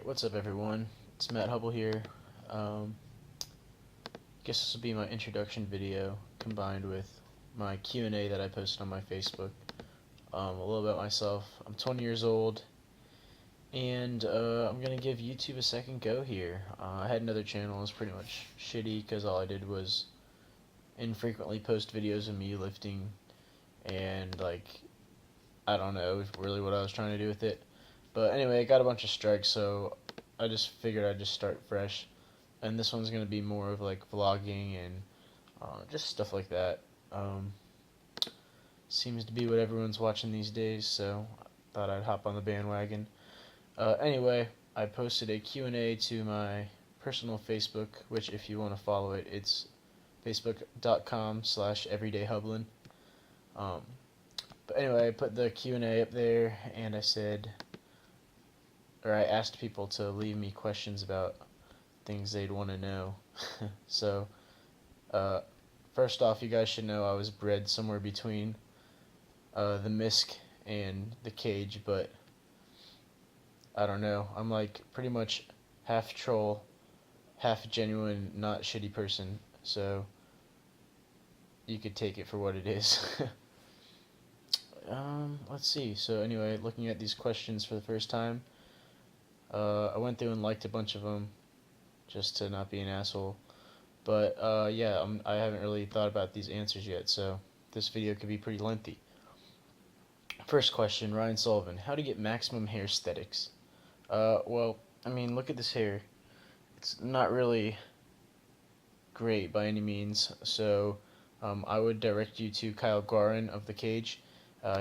Alright, what's up everyone? It's Matt Hubble here. Guess this will be my introduction video combined with my Q&A that I posted on my Facebook. A little about myself. I'm 20 years old and I'm going to give YouTube a second go here. I had another channel, it was pretty much shitty because all I did was infrequently post videos of me lifting and I don't know really what I was trying to do with it. But anyway, I got a bunch of strikes, so I just figured I'd just start fresh. And this one's going to be more of like vlogging and just stuff like that. Seems to be what everyone's watching these days, so I thought I'd hop on the bandwagon. Anyway, I posted a Q&A to my personal Facebook, which if you want to follow it, it's facebook.com/everydayhublin. But anyway, I put the Q&A up there, and I asked people to leave me questions about things they'd want to know. So, first off, you guys should know I was bred somewhere between the misc and the cage, but I don't know. I'm like pretty much half troll, half genuine, not shitty person. So you could take it for what it is. Let's see. So anyway, looking at these questions for the first time, I went through and liked a bunch of them, just to not be an asshole. But yeah, I haven't really thought about these answers yet, so this video could be pretty lengthy. First question, Ryan Sullivan: how to get maximum hair aesthetics? Well, I mean, look at this hair. It's not really great by any means, so I would direct you to Kyle Garin of The Cage.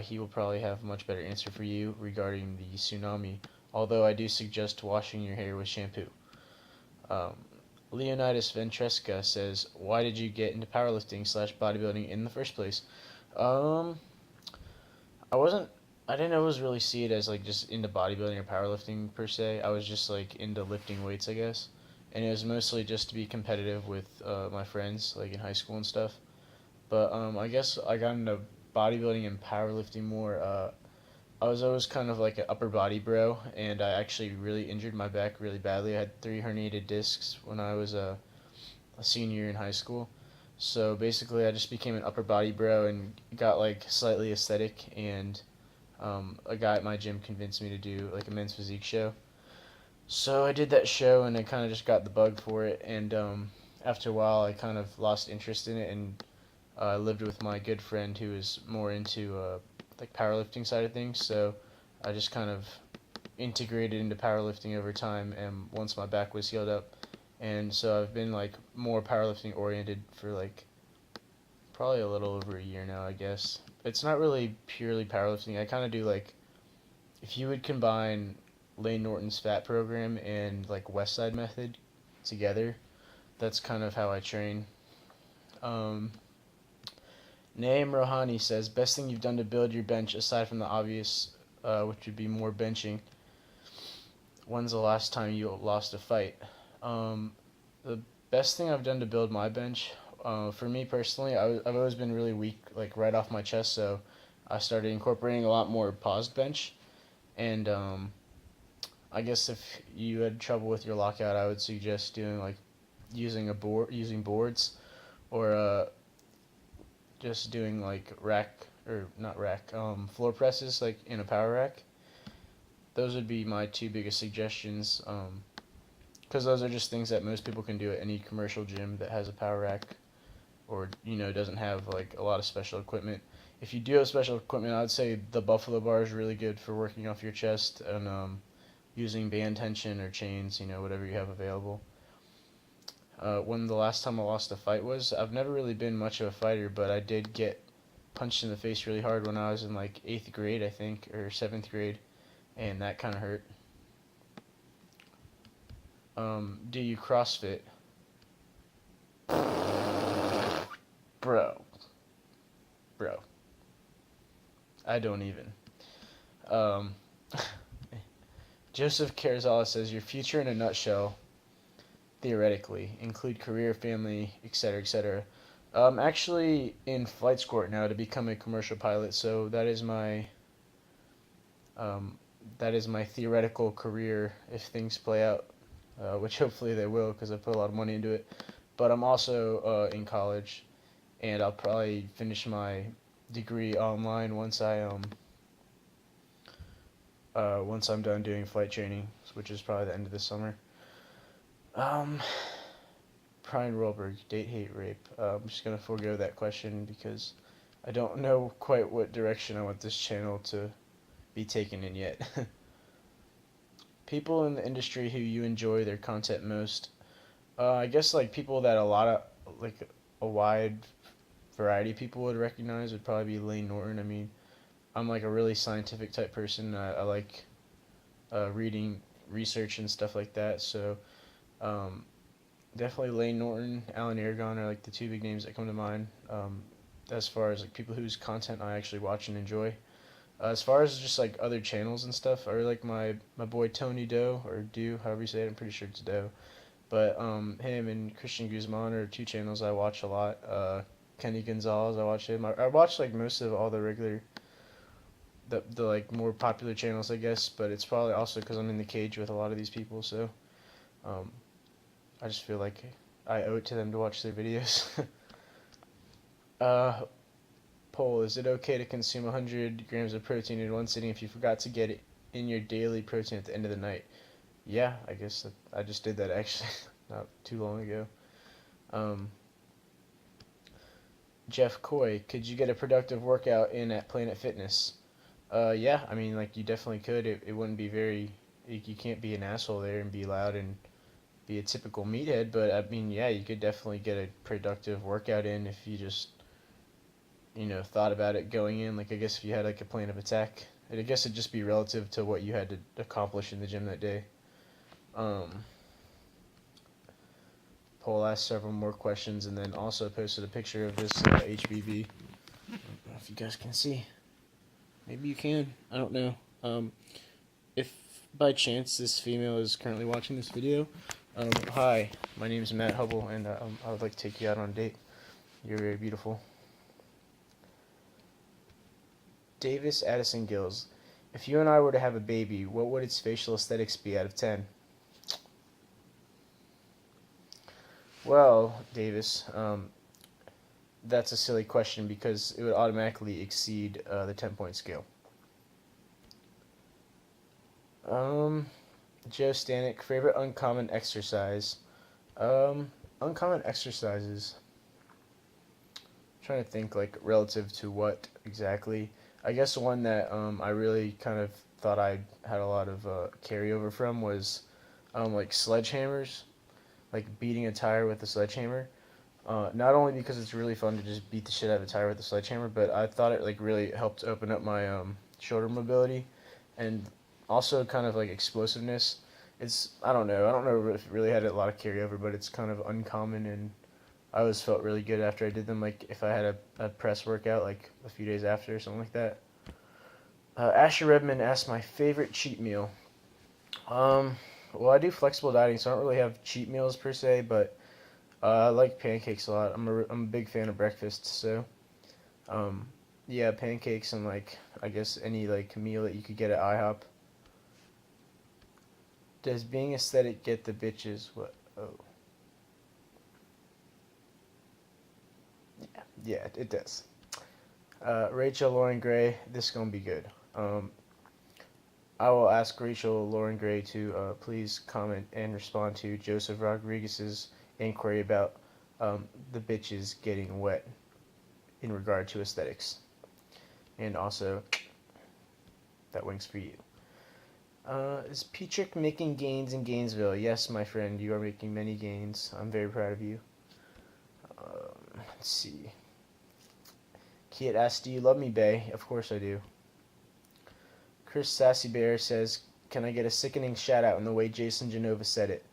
He will probably have a much better answer for you regarding the tsunami, although I do suggest washing your hair with shampoo. Leonidas Ventresca says, why did you get into powerlifting/bodybuilding in the first place? I didn't always really see it as like just into bodybuilding or powerlifting per se. I was just like into lifting weights, I guess. And it was mostly just to be competitive with my friends, like in high school and stuff. But I guess I got into bodybuilding and powerlifting more. I was always kind of like an upper body bro, and I actually really injured my back really badly. I had 3 herniated discs when I was a senior in high school. So basically, I just became an upper body bro and got like slightly aesthetic. And a guy at my gym convinced me to do like a men's physique show. So I did that show, and I kind of just got the bug for it. And after a while, I kind of lost interest in it, and I lived with my good friend who was more into like powerlifting side of things. So I just kind of integrated into powerlifting over time, and once my back was healed up. And so I've been like more powerlifting oriented for like probably a little over a year now, I guess. It's not really purely powerlifting. I kind of do like, if you would combine Lane Norton's fat program and like West Side method together, that's kind of how I train. Naeem Rohani says, best thing you've done to build your bench aside from the obvious, which would be more benching. When's the last time you lost a fight? The best thing I've done to build my bench, for me personally, I've always been really weak, like right off my chest, so I started incorporating a lot more paused bench. And I guess if you had trouble with your lockout, I would suggest doing like using boards, or just doing like floor presses like in a power rack. Those would be my 2 biggest suggestions, because those are just things that most people can do at any commercial gym that has a power rack, or doesn't have like a lot of special equipment. If you do have special equipment, I would say the Buffalo bar is really good for working off your chest and using band tension or chains, whatever you have available. When the last time I lost a fight was, I've never really been much of a fighter, but I did get punched in the face really hard when I was in like 8th grade, I think, or 7th grade, and that kind of hurt. Do you CrossFit? Bro. I don't even. Joseph Carzala says, your future in a nutshell, theoretically, include career, family, etc., etc. I'm actually in flight school right now to become a commercial pilot, so that is my that is my theoretical career if things play out, which hopefully they will because I put a lot of money into it. But I'm also in college, and I'll probably finish my degree online once I'm done doing flight training, which is probably the end of the summer. Um, Brian Rolberg, date, hate, rape. I'm just gonna forego that question because I don't know quite what direction I want this channel to be taken in yet. People in the industry who you enjoy their content most. I guess like people that like a wide variety of people would recognize would probably be Lane Norton. I mean, I'm like a really scientific type person. I like reading research and stuff like that. So um, definitely Lane Norton, Alan Aragon are like the two big names that come to mind. As far as like people whose content I actually watch and enjoy. As far as just like other channels and stuff, I really like my boy Tony Doe or Do, however you say it. I'm pretty sure it's Doe. But him and Christian Guzman are two channels I watch a lot. Kenny Gonzalez, I watch him. I watch like most of all the regular, the like more popular channels, I guess. But it's probably also because I'm in the cage with a lot of these people, so um, I just feel like I owe it to them to watch their videos. uh, Poll: is it okay to consume 100 grams of protein in one sitting if you forgot to get it in your daily protein at the end of the night? Yeah, I guess I just did that actually not too long ago. Um, Jeff Coy, could you get a productive workout in at Planet Fitness? Yeah, I mean, like, you definitely could. It wouldn't be very, you can't be an asshole there and be loud and be a typical meathead, but I mean, yeah, you could definitely get a productive workout in if you just, thought about it going in. Like, I guess if you had, like, a plan of attack, I guess it'd just be relative to what you had to accomplish in the gym that day. Um, Paul asked several more questions and then also posted a picture of this HBV. I don't know if you guys can see. Maybe you can. I don't know. If by chance this female is currently watching this video, hi, my name is Matt Hubble, and I would like to take you out on a date. You're very beautiful. Davis Addison Gills, if you and I were to have a baby, what would its facial aesthetics be out of 10? Well, Davis, that's a silly question because it would automatically exceed the 10-point scale. Joe Stanek, favorite uncommon exercise. Uncommon exercises. I'm trying to think like relative to what exactly. I guess one that I really kind of thought I had a lot of carryover from was like sledgehammers, like beating a tire with a sledgehammer. Not only because it's really fun to just beat the shit out of a tire with a sledgehammer, but I thought it like really helped open up my shoulder mobility, and also kind of like explosiveness. I don't know if it really had a lot of carryover, but it's kind of uncommon, and I always felt really good after I did them. Like if I had a press workout like a few days after or something like that. Asher Redman asked my favorite cheat meal. Well, I do flexible dieting, so I don't really have cheat meals per se, but I like pancakes a lot. I'm a big fan of breakfast, so yeah, pancakes and like I guess any like meal that you could get at IHOP. Does being aesthetic get the bitches? What? Oh, yeah, it does. Rachel Lauren Gray, this is gonna be good. I will ask Rachel Lauren Gray to please comment and respond to Joseph Rodriguez's inquiry about the bitches getting wet in regard to aesthetics. And also, that wing's for you. Is Petrick making gains in Gainesville? Yes, my friend, you are making many gains. I'm very proud of you. Let's see. Kiet asks, do you love me, Bay? Of course I do. Chris Sassy Bear says, can I get a sickening shout out in the way Jason Genova said it?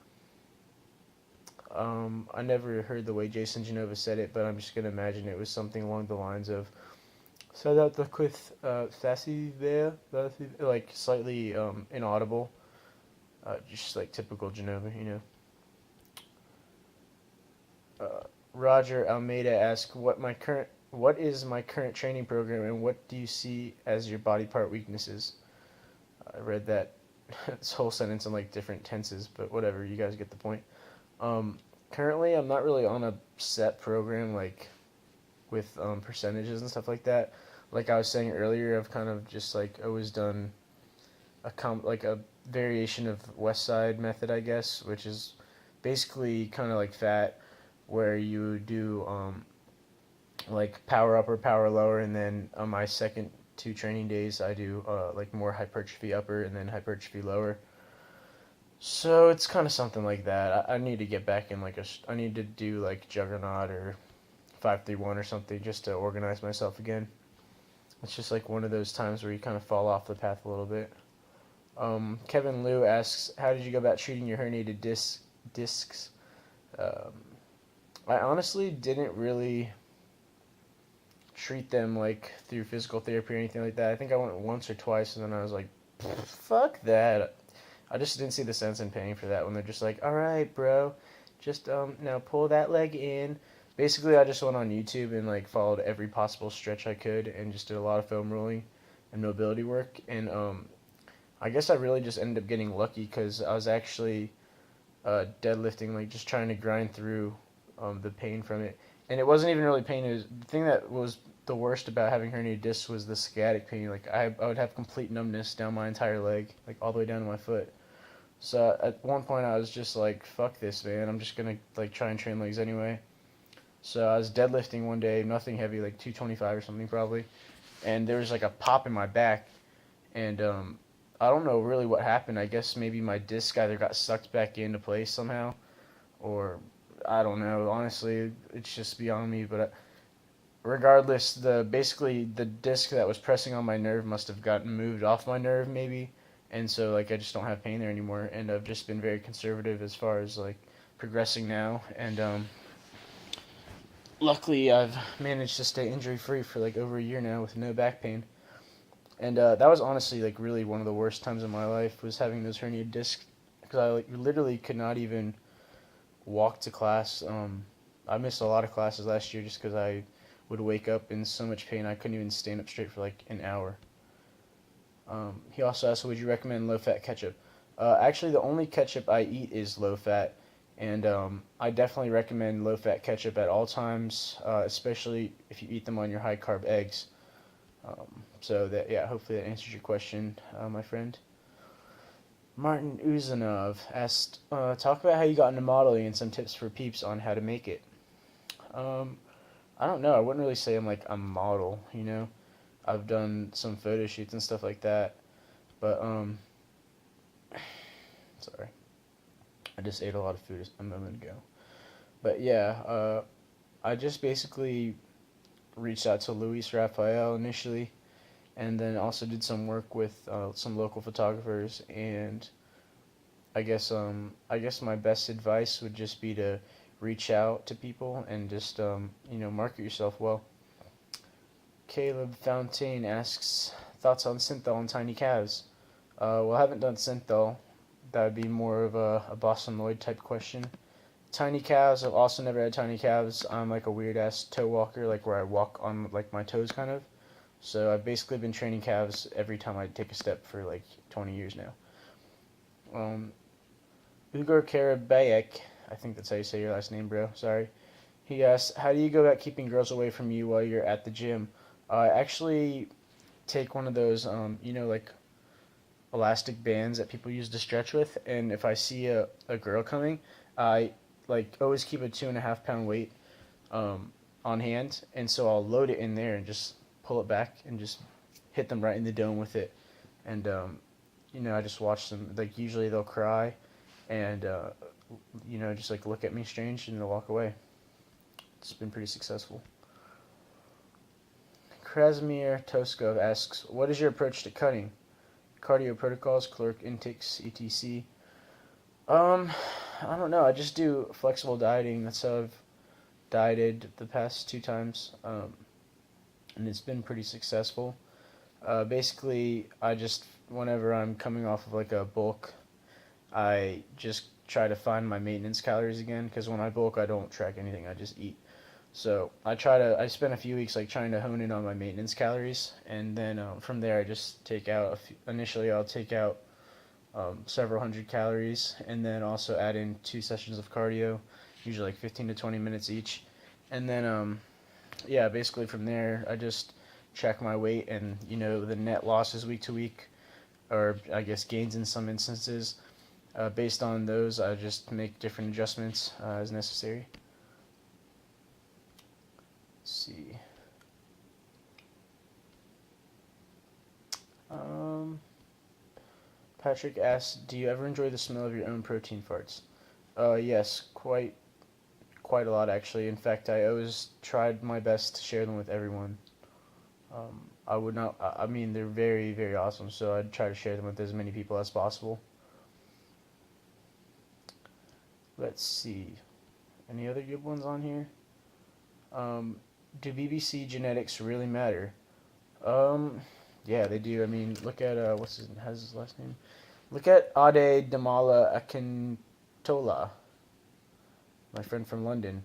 I never heard the way Jason Genova said it, but I'm just going to imagine it was something along the lines of, said that the Chris Sassy Bear, like slightly inaudible, just like typical Genova, you know. Roger Almeida asks, what is my current training program and what do you see as your body part weaknesses? I read that this whole sentence in like different tenses, but whatever. You guys get the point. Um, Currently, I'm not really on a set program like with percentages and stuff like that. Like I was saying earlier, I've kind of just like always done like a variation of West Side method, I guess, which is basically kind of like fat, where you do like power upper, power lower, and then on my second two training days, I do like more hypertrophy upper and then hypertrophy lower. So it's kind of something like that. I need to get back in like I need to do like Juggernaut or 531 or something just to organize myself again. It's just like one of those times where you kind of fall off the path a little bit. Kevin Liu asks, how did you go about treating your herniated discs? Um, I honestly didn't really treat them like through physical therapy or anything like that. I think I went once or twice, and then I was like, fuck that. I just didn't see the sense in paying for that when they're just like, all right, bro, just now pull that leg in. Basically, I just went on YouTube and like followed every possible stretch I could, and just did a lot of foam rolling and mobility work. And I guess I really just ended up getting lucky because I was actually deadlifting, like just trying to grind through the pain from it. And it wasn't even really pain. It was, the thing that was the worst about having herniated discs was the sciatic pain. Like I would have complete numbness down my entire leg, like all the way down to my foot. So at one point I was just like, fuck this, man. I'm just gonna like try and train legs anyway. So I was deadlifting one day, nothing heavy, like 225 or something probably, and there was like a pop in my back, and I don't know really what happened. I guess maybe my disc either got sucked back into place somehow, or I don't know. Honestly, it's just beyond me. But regardless, basically the disc that was pressing on my nerve must have gotten moved off my nerve maybe, and so like I just don't have pain there anymore. And I've just been very conservative as far as like progressing now, and luckily I've managed to stay injury free for like over a year now with no back pain. And that was honestly like really one of the worst times in my life was having those herniated discs because I like literally could not even walk to class. I missed a lot of classes last year just because I would wake up in so much pain I couldn't even stand up straight for like an hour. He also asked, would you recommend low-fat ketchup? Actually, the only ketchup I eat is low-fat, and I definitely recommend low-fat ketchup at all times, especially if you eat them on your high-carb eggs. So that, yeah, hopefully that answers your question, my friend. Martin Uzanov asked, talk about how you got into modeling and some tips for peeps on how to make it. Um, I don't know. I wouldn't really say I'm like a model, you know. I've done some photo shoots and stuff like that, but sorry, I just ate a lot of food a moment ago. But yeah, I just basically reached out to Luis Rafael initially, and then also did some work with some local photographers. And I guess my best advice would just be to reach out to people and just market yourself well. Caleb Fountain asks thoughts on synthol and tiny calves. Well, I haven't done synthol. That would be more of a Boston Lloyd type question. Tiny calves, I've also never had tiny calves. I'm like a weird ass toe walker, like where I walk on like my toes kind of. So I've basically been training calves every time I take a step for like 20 years now. Ugur Karabayek, I think that's how you say your last name, bro. Sorry. He asks, how do you go about keeping girls away from you while you're at the gym? I actually take one of those, like elastic bands that people use to stretch with, and if I see a girl coming, I like always keep a 2.5 pound weight on hand, and so I'll load it in there and just pull it back and just hit them right in the dome with it, and I just watch them. Like usually they'll cry, and just like look at me strange and they'll walk away. It's been pretty successful. Krasimir Toskov asks, what is your approach to cutting? Cardio protocols, caloric intakes, etc. I don't know. I just do flexible dieting. That's how I've dieted the past 2 times, and it's been pretty successful. Basically, whenever I'm coming off of like a bulk, I just try to find my maintenance calories again, because when I bulk, I don't track anything. I just eat. So I spent a few weeks like trying to hone in on my maintenance calories, and then from there I just take out initially I'll take out several hundred calories, and then also add in 2 sessions of cardio, usually like 15 to 20 minutes each, and then yeah, basically from there I just track my weight and the net losses week to week, or I guess gains in some instances. Based on those, I just make different adjustments as necessary. Let's see. Um, Patrick asks, "Do you ever enjoy the smell of your own protein farts?" Yes, quite a lot actually. In fact, I always tried my best to share them with everyone. I would not. I mean, they're very, very awesome. So I'd try to share them with as many people as possible. Let's see. Any other good ones on here? Do BBC genetics really matter? Um, yeah, they do. I mean, look at has his last name? Look at Ade Damala Akintola, my friend from London.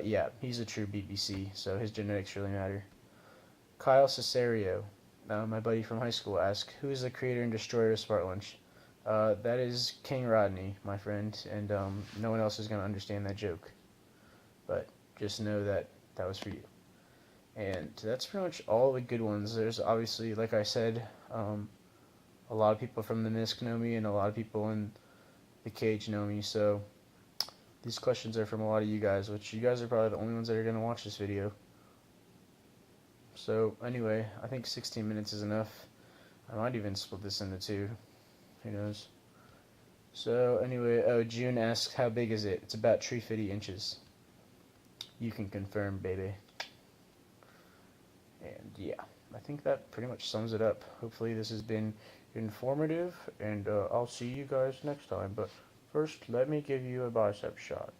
Yeah, he's a true BBC, so his genetics really matter. Kyle Cesario, my buddy from high school, asked, "Who is the creator and destroyer of Smart Lunch?" That is King Rodney, my friend, and no one else is going to understand that joke. But just know that that was for you. And that's pretty much all the good ones. There's obviously, like I said, a lot of people from the MISC know me, and a lot of people in the cage know me, so these questions are from a lot of you guys, which you guys are probably the only ones that are going to watch this video. So anyway, I think 16 minutes is enough. I might even split this into two. Who knows? So anyway, June asks, how big is it? It's about 350 inches. You can confirm, baby. And yeah, I think that pretty much sums it up. Hopefully this has been informative, and I'll see you guys next time. But first, let me give you a bicep shot.